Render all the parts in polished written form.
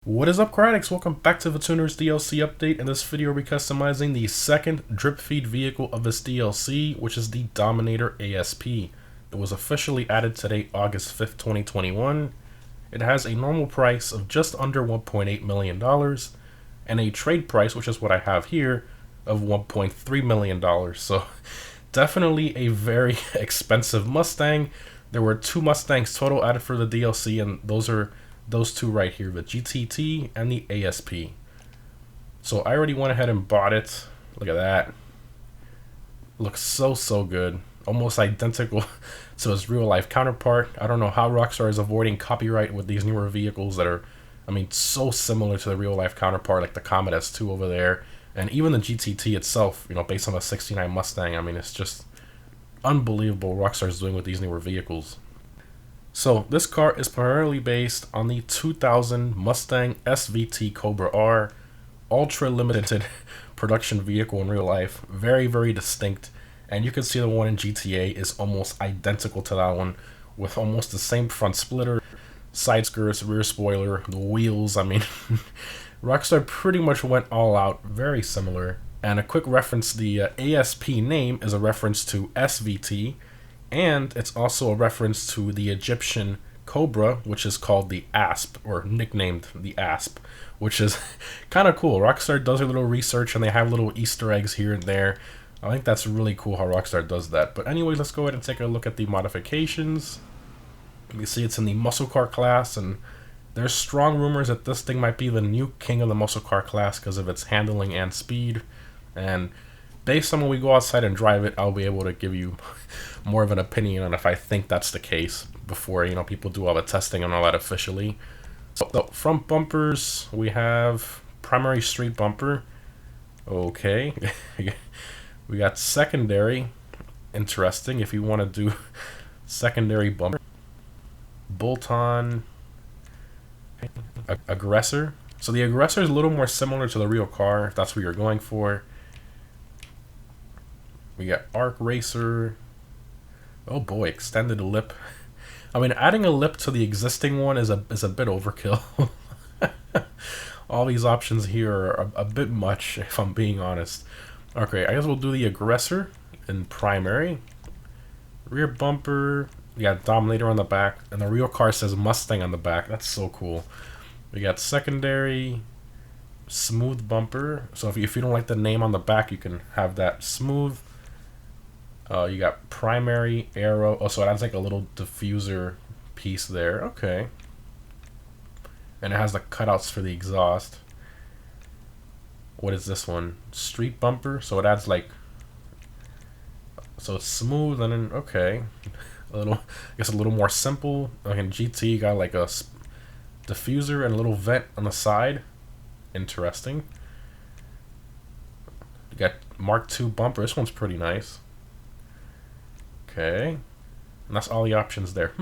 What is up, critics? Welcome back to the Tuner's DLC update. In this video, we're customizing the second drip feed vehicle of this DLC, which is the Dominator ASP. It was officially added today, August 5th, 2021. It has a normal price of just under $1.8 million and a trade price, which is what I have here, of $1.3 million. So definitely a very expensive Mustang. There were two Mustangs total added for the DLC, and those are those two right here, the GTT and the ASP. So I already went ahead and bought it. Look at that. Looks so good. Almost identical to its real life counterpart. I don't know how Rockstar is avoiding copyright with these newer vehicles that are, so similar to the real life counterpart, like the Comet S2 over there. And even the GTT itself, based on the 69 Mustang. It's just unbelievable what Rockstar is doing with these newer vehicles. So this car is primarily based on the 2000 Mustang SVT Cobra R, ultra limited production vehicle in real life. Very distinct, and you can see the one in GTA is almost identical to that one, with almost the same front splitter, side skirts, rear spoiler, the wheels. Rockstar pretty much went all out, very similar. And a quick reference, the ASP name is a reference to SVT, and it's also a reference to the Egyptian Cobra, which is called the ASP, or nicknamed the ASP, which is kind of cool. Rockstar does a little research, and they have little Easter eggs here and there. I think that's really cool how Rockstar does that. But anyways, let's go ahead and take a look at the modifications. You see it's in the muscle car class, and there's strong rumors that this thing might be the new king of the muscle car class because of its handling and speed. And based on when we go outside and drive it, I'll be able to give you more of an opinion on if I think that's the case before, people do all the testing and all that officially. So the front bumpers, we have primary street bumper. Okay. We got secondary. Interesting. If you want to do secondary bumper. Bolt-on. Aggressor. So the aggressor is a little more similar to the real car, if that's what you're going for. We got arc racer. Oh boy, extended lip. Adding a lip to the existing one is a bit overkill. All these options here are a bit much, if I'm being honest. Okay, I guess we'll do the aggressor in primary. Rear bumper. We got Dominator on the back, and the real car says Mustang on the back. That's so cool. We got secondary, smooth bumper. So if you don't like the name on the back, you can have that smooth. You got primary aero. Oh, so it adds like a little diffuser piece there. Okay. And it has the cutouts for the exhaust. What is this one? Street bumper. So it adds like. So it's smooth and then okay. I guess a little more simple. Like in GT, you got like a diffuser and a little vent on the side. Interesting. You got Mark II bumper. This one's pretty nice. Okay, and that's all the options there.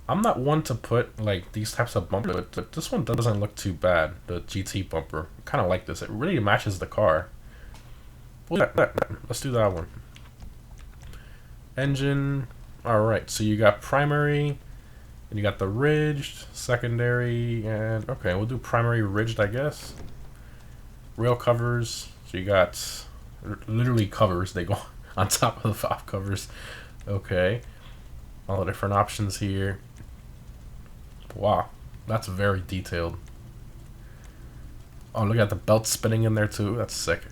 I'm not one to put like these types of bumpers, but this one doesn't look too bad. The GT bumper, kind of like this. It really matches the car. Let's do that one. Engine. All right, so you got primary, and you got the ridged, secondary, and okay, we'll do primary ridged, I guess. Rail covers. So you got literally covers. They go on top of the valve covers. Okay. All the different options here. Wow. That's very detailed. Oh, look at the belt spinning in there too. That's sick.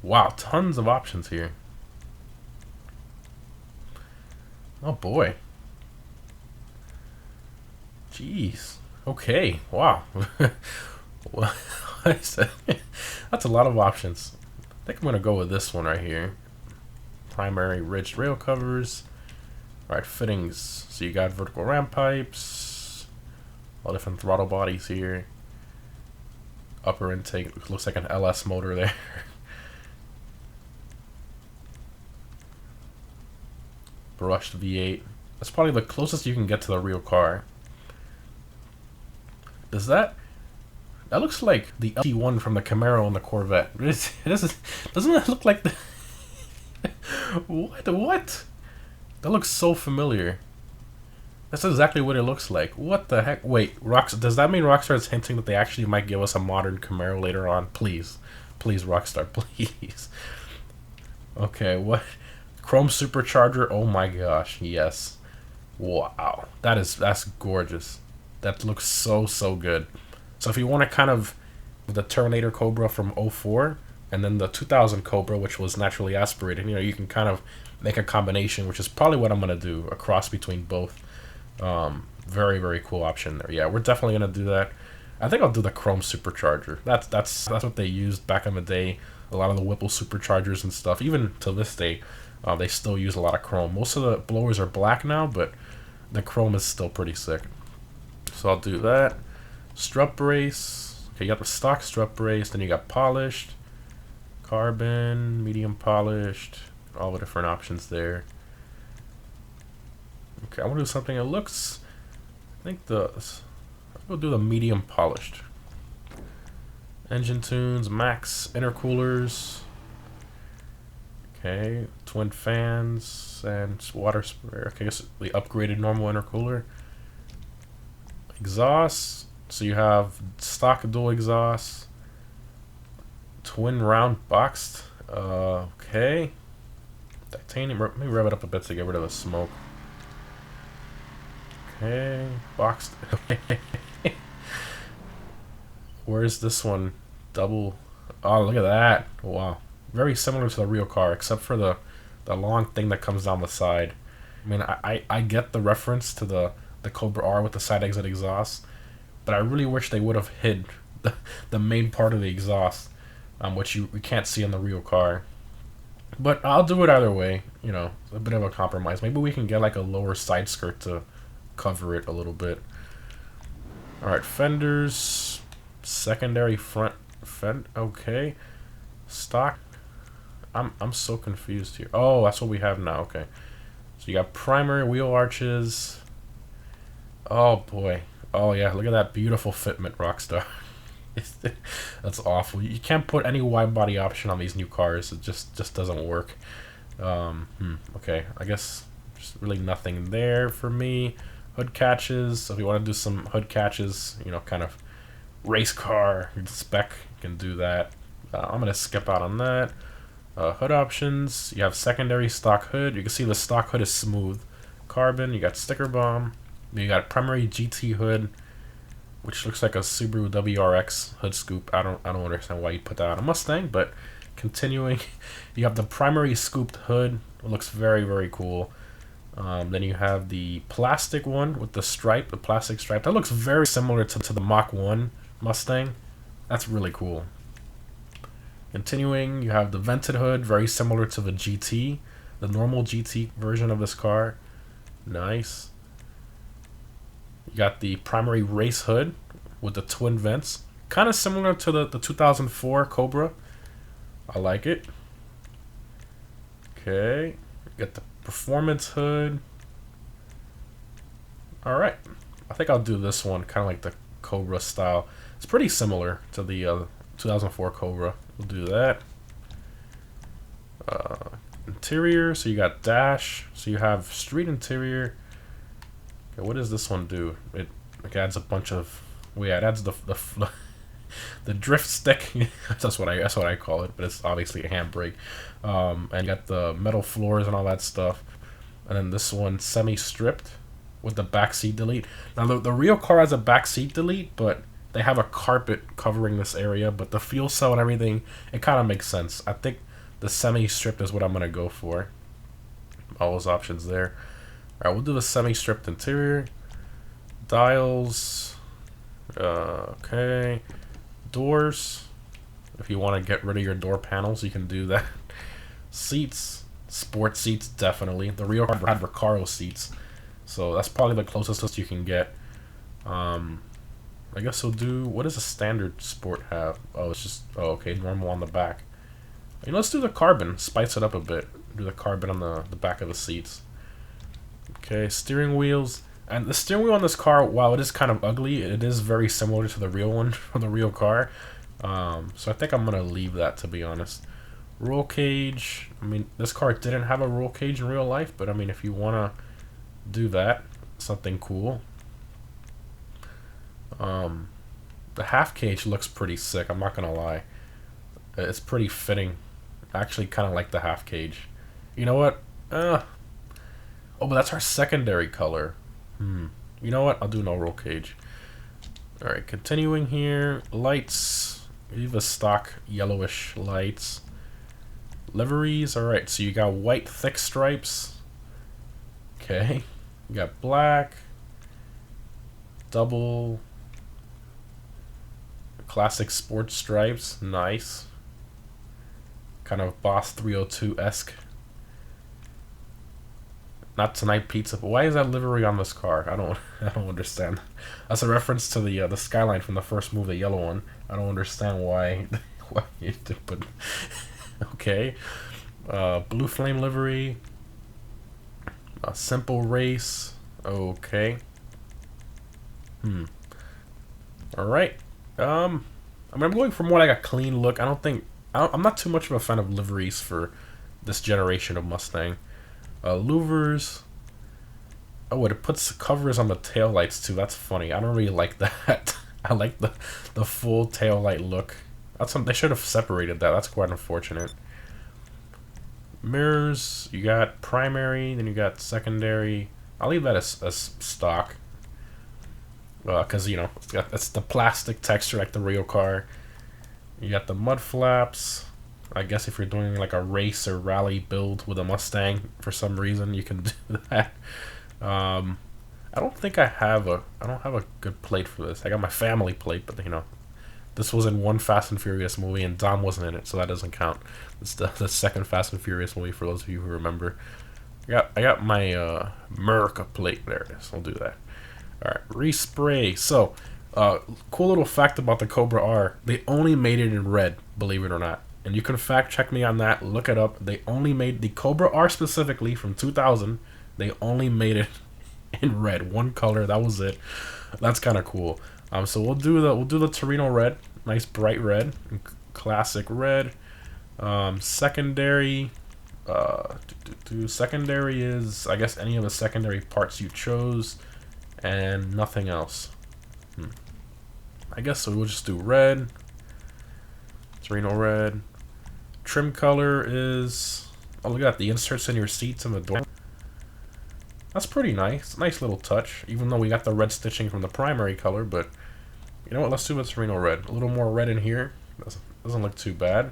Wow, tons of options here. Oh boy. Jeez. Okay. Wow. Well, that's a lot of options. I think I'm going to go with this one right here. Primary ridged rail covers. Alright, fittings. So you got vertical ram pipes. All different throttle bodies here. Upper intake. Looks like an LS motor there. Brushed V8. That's probably the closest you can get to the real car. Does that... That looks like the LT1 from the Camaro and the Corvette. Doesn't it look like the... What? That looks so familiar. That's exactly what it looks like. What the heck? Wait, does that mean Rockstar is hinting that they actually might give us a modern Camaro later on? Please. Please, Rockstar, please. Okay, what? Chrome supercharger? Oh my gosh, yes. Wow. That's gorgeous. That looks so good. So if you want to kind of the Terminator Cobra from '04 and then the 2000 Cobra, which was naturally aspirated, you can kind of make a combination, which is probably what I'm going to do, a cross between both. Very cool option there. Yeah, we're definitely going to do that. I think I'll do the Chrome supercharger. That's what they used back in the day. A lot of the Whipple superchargers and stuff, even to this day, they still use a lot of chrome. Most of the blowers are black now, but the chrome is still pretty sick. So I'll do that. Strut brace. Okay, you got the stock strut brace, then you got polished, carbon, medium polished, all the different options there. Okay, I want to do something that looks, we'll do the medium polished. Engine tunes, max intercoolers. Okay, twin fans and water sprayer. Okay, I guess the upgraded normal intercooler. Exhaust. So you have stock dual exhaust. Twin round boxed. Okay. Titanium. Let me rev it up a bit to get rid of the smoke. Okay, boxed. Where's this one? Double. Oh, look at that. Wow. Very similar to the real car, except for the long thing that comes down the side. I mean, I get the reference to the Cobra R with the side exit exhaust, but I really wish they would have hid the main part of the exhaust, which we can't see in the real car. But I'll do it either way, a bit of a compromise. Maybe we can get like a lower side skirt to cover it a little bit. Alright, fenders. Secondary front fend. Okay. Stock. I'm so confused here. Oh, that's what we have now. Okay. So you got primary wheel arches. Oh boy. Oh yeah, look at that beautiful fitment, Rockstar. That's awful. You can't put any wide body option on these new cars. It just doesn't work. Okay, I guess just really nothing there for me. Hood catches. So if you want to do some hood catches, kind of race car spec, you can do that. I'm gonna skip out on that. Hood options. You have secondary stock hood. You can see the stock hood is smooth. Carbon. You got sticker bomb. You got primary GT hood, which looks like a Subaru WRX hood scoop. I don't understand why you put that on a Mustang, but continuing, you have the primary scooped hood. It looks very cool. Then you have the plastic one with the stripe, the plastic stripe. That looks very similar to the Mach 1 Mustang. That's really cool. Continuing, you have the vented hood, very similar to the GT, the normal GT version of this car. Nice. You got the primary race hood with the twin vents, kind of similar to the 2004 Cobra. I like it. Okay, you got the performance hood. Alright, I think I'll do this one, kind of like the Cobra style. It's pretty similar to the 2004 Cobra. We'll do that. Interior, so you got dash, so you have street interior. Okay, what does this one do? It adds a bunch of, it adds the drift stick. that's what I call it, but it's obviously a handbrake. And you got the metal floors and all that stuff. And then this one semi-stripped with the back seat delete. Now the real car has a back seat delete, but they have a carpet covering this area. But the fuel cell and everything, it kind of makes sense. I think the semi-stripped is what I'm gonna go for. All those options there. Alright, we'll do the semi-stripped interior. Dials. Okay. Doors. If you want to get rid of your door panels, you can do that. Seats. Sport seats, definitely. The real car had Recaro seats. So that's probably the closest you can get. I guess we'll do... What does a standard sport have? Oh, it's just... Oh, okay. Normal on the back. Let's do the carbon. Spice it up a bit. Do the carbon on the back of the seats. Okay, steering wheels. And the steering wheel on this car, while it is kind of ugly, it is very similar to the real one from the real car. So I think I'm going to leave that, to be honest. Roll cage. I mean, this car didn't have a roll cage in real life, but I mean, if you want to do that, something cool. The half cage looks pretty sick, I'm not gonna lie. It's pretty fitting. I actually kind of like the half cage. You know what? Oh, but that's our secondary color. You know what? I'll do no roll cage. Alright, continuing here. Lights. We have a stock yellowish lights. Liveries. Alright, so you got white thick stripes. Okay. You got black. Double. Classic sports stripes. Nice. Kind of Boss 302-esque. Not tonight pizza, but why is that livery on this car? I don't understand. That's a reference to the skyline from the first movie, the yellow one. I don't understand why you did put. Okay, blue flame livery. A simple race. Okay. All right. I mean, I'm going for more like a clean look. I'm not too much of a fan of liveries for this generation of Mustang. Louvers. Oh, it puts covers on the tail lights too. That's funny. I don't really like that. I like the full tail light look. That's something they should have separated that. That's quite unfortunate. Mirrors. You got primary, then you got secondary. I'll leave that as stock. Because you know it's the plastic texture like the real car. You got the mud flaps. I guess if you're doing like a race or rally build with a Mustang for some reason, you can do that. I don't think I have a good plate for this. I got my family plate, but you know, this was in one Fast and Furious movie, and Dom wasn't in it, so that doesn't count. It's the second Fast and Furious movie for those of you who remember. I got my America plate. There it is. I'll do that. All right, respray. So, cool little fact about the Cobra R: they only made it in red, believe it or not. And you can fact check me on that. Look it up. They only made the Cobra R specifically from 2000. They only made it in red, one color. That was it. That's kind of cool. So we'll do the Torino red, nice bright red, classic red. Secondary. Secondary is, I guess, any of the secondary parts you chose, and nothing else. I guess so. We'll just do red. Torino red. Trim color is, oh look at that, the inserts in your seats and the door. That's pretty nice. Nice little touch, even though we got the red stitching from the primary color, but you know what, let's do the Torino red. A little more red in here. Doesn't look too bad.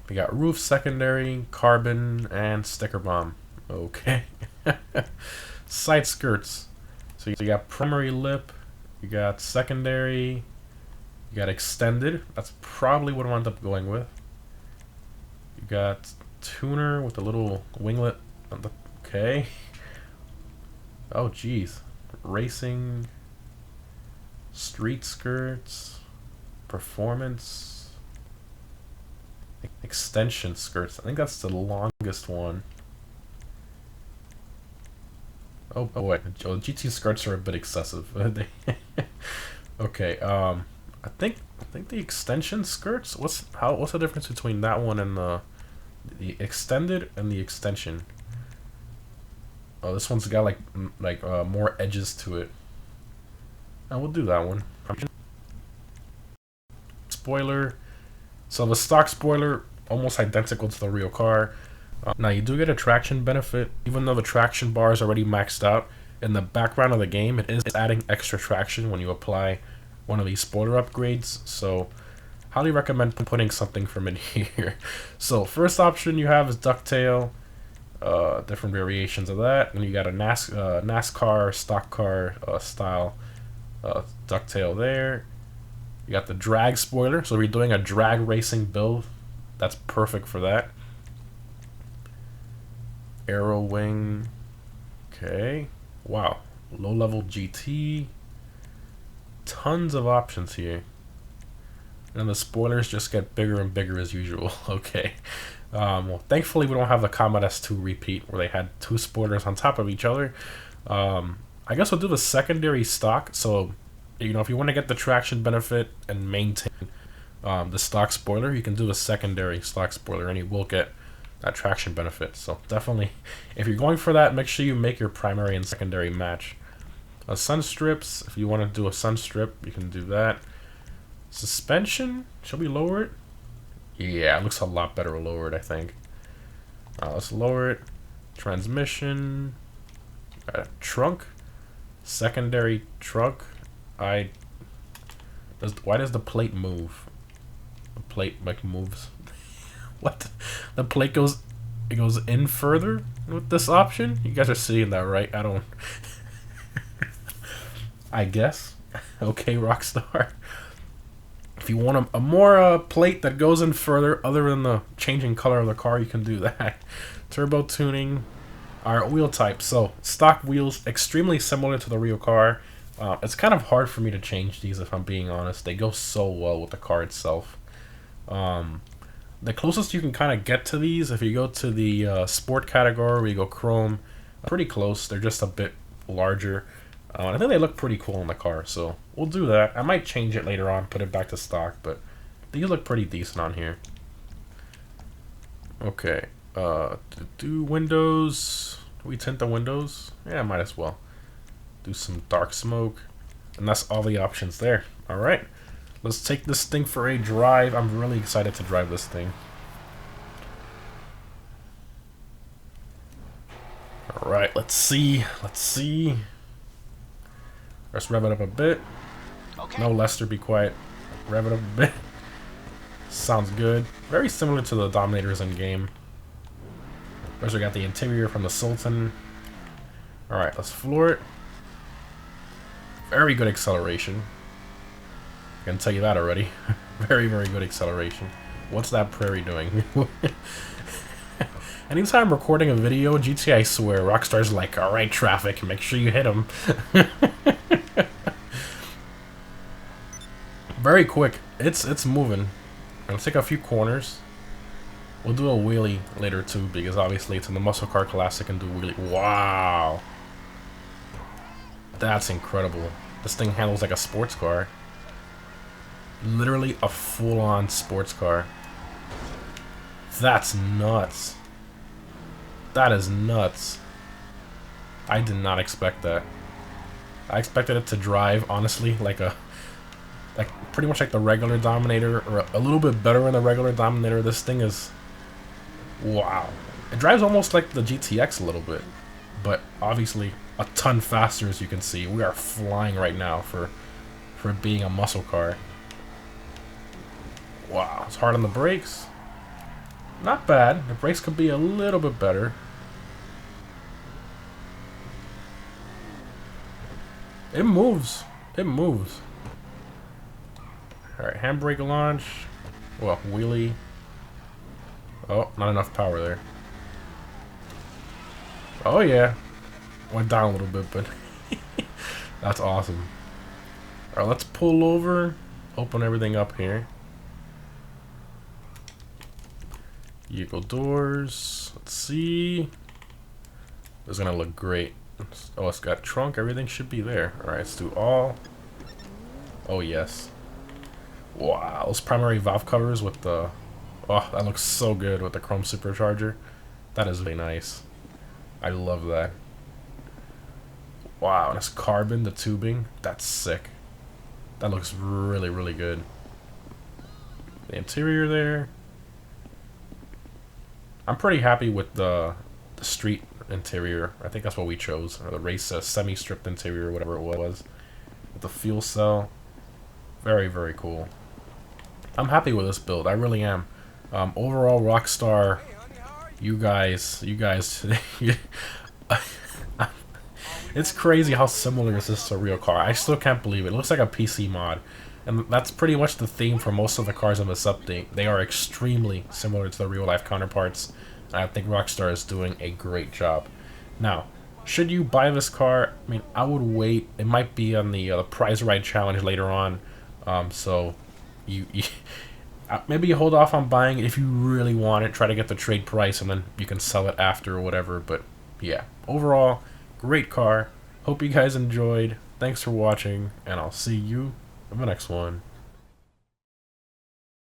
We got roof, secondary, carbon, and sticker bomb. Okay. Side skirts. So you got primary lip, you got secondary, you got extended. That's probably what I wound up going with. You got tuner with a little winglet. Okay. Oh, geez. Racing. Street skirts. Performance. Extension skirts. I think that's the longest one. Oh wait. Oh, GT skirts are a bit excessive. Okay. I think the extension skirts. What's the difference between that one and the extended and the extension? Oh, this one's got like more edges to it. And we'll do that one. Spoiler. So the stock spoiler almost identical to the real car. Now you do get a traction benefit, even though the traction bar is already maxed out. In the background of the game, it is adding extra traction when you apply one of these spoiler upgrades, so highly recommend putting something from in here. So first option you have is ducktail, different variations of that, and you got a NASCAR stock car style ducktail there. You got the drag spoiler, so if you're doing a drag racing build, that's perfect for that. Arrow wing, okay, wow, low level GT. Tons of options here, and the spoilers just get bigger and bigger as usual. Okay, well, thankfully we don't have the Comet S2 repeat where they had two spoilers on top of each other. I guess we'll do the secondary stock. So, you know, if you want to get the traction benefit and maintain the stock spoiler, you can do the secondary stock spoiler, and you will get that traction benefit. So definitely, if you're going for that, make sure you make your primary and secondary match. Sun strips, if you want to do a sun strip, you can do that. Suspension, shall we lower it? Yeah, it looks a lot better lowered, I think. Let's lower it. Transmission, trunk, secondary trunk. Why does the plate move? The plate like moves. What? The plate goes in further with this option? You guys are seeing that, right? I don't. I guess. Okay, Rockstar. If you want a more plate that goes in further, other than the changing color of the car, you can do that. Turbo tuning. Our wheel type. So stock wheels, extremely similar to the real car. It's kind of hard for me to change these, if I'm being honest. They go so well with the car itself. The closest you can kind of get to these, if you go to the sport category, where you go chrome, pretty close. They're just a bit larger. I think they look pretty cool in the car, so we'll do that. I might change it later on, put it back to stock, but these look pretty decent on here. Okay, do windows. Do we tint the windows? Yeah, might as well. Do some dark smoke, and that's all the options there. All right, let's take this thing for a drive. I'm really excited to drive this thing. All right, let's see. Let's rev it up a bit. Okay. No, Lester, be quiet. Rev it up a bit. Sounds good. Very similar to the Dominators in game. First, we got the interior from the Sultan. All right, let's floor it. Very good acceleration. I can tell you that already. Very, very good acceleration. What's that prairie doing? Anytime I'm recording a video, GTA, I swear, Rockstar's like, all right, traffic, make sure you hit him. Very quick. It's moving. I'll take a few corners. We'll do a wheelie later too, because obviously it's in the muscle car classic and do a wheelie. Wow. That's incredible. This thing handles like a sports car. Literally a full-on sports car. That's nuts. That is nuts. I did not expect that. I expected it to drive, honestly, like pretty much like the regular Dominator, or a little bit better than the regular Dominator. This thing is, wow. It drives almost like the GTX a little bit, but obviously a ton faster, as you can see. We are flying right now for being a muscle car. Wow, it's hard on the brakes. Not bad. The brakes could be a little bit better. It moves. It moves. Alright, handbrake launch. Well, wheelie. Oh, not enough power there. Oh yeah. Went down a little bit, but that's awesome. Alright, let's pull over. Open everything up here. Vehicle doors. Let's see. This is gonna look great. Oh, it's got trunk. Everything should be there. Alright, let's do all. Oh, yes. Wow, those primary valve covers with the... Oh, that looks so good with the chrome supercharger. That is really nice. I love that. Wow, and it's carbon, the tubing. That's sick. That looks really, really good. The interior there. I'm pretty happy with the street interior. I think that's what we chose. Or the race semi-stripped interior, whatever it was. With the fuel cell. Very, very cool. I'm happy with this build. I really am. Overall, Rockstar, you guys, it's crazy how similar this is to a real car. I still can't believe it. It looks like a PC mod. And that's pretty much the theme for most of the cars in this update. They are extremely similar to the real-life counterparts. And I think Rockstar is doing a great job. Now, should you buy this car? I mean, I would wait. It might be on the prize ride challenge later on. So, maybe you hold off on buying it if you really want it. Try to get the trade price, and then you can sell it after or whatever. But yeah, overall, great car. Hope you guys enjoyed. Thanks for watching, and I'll see you in the next one.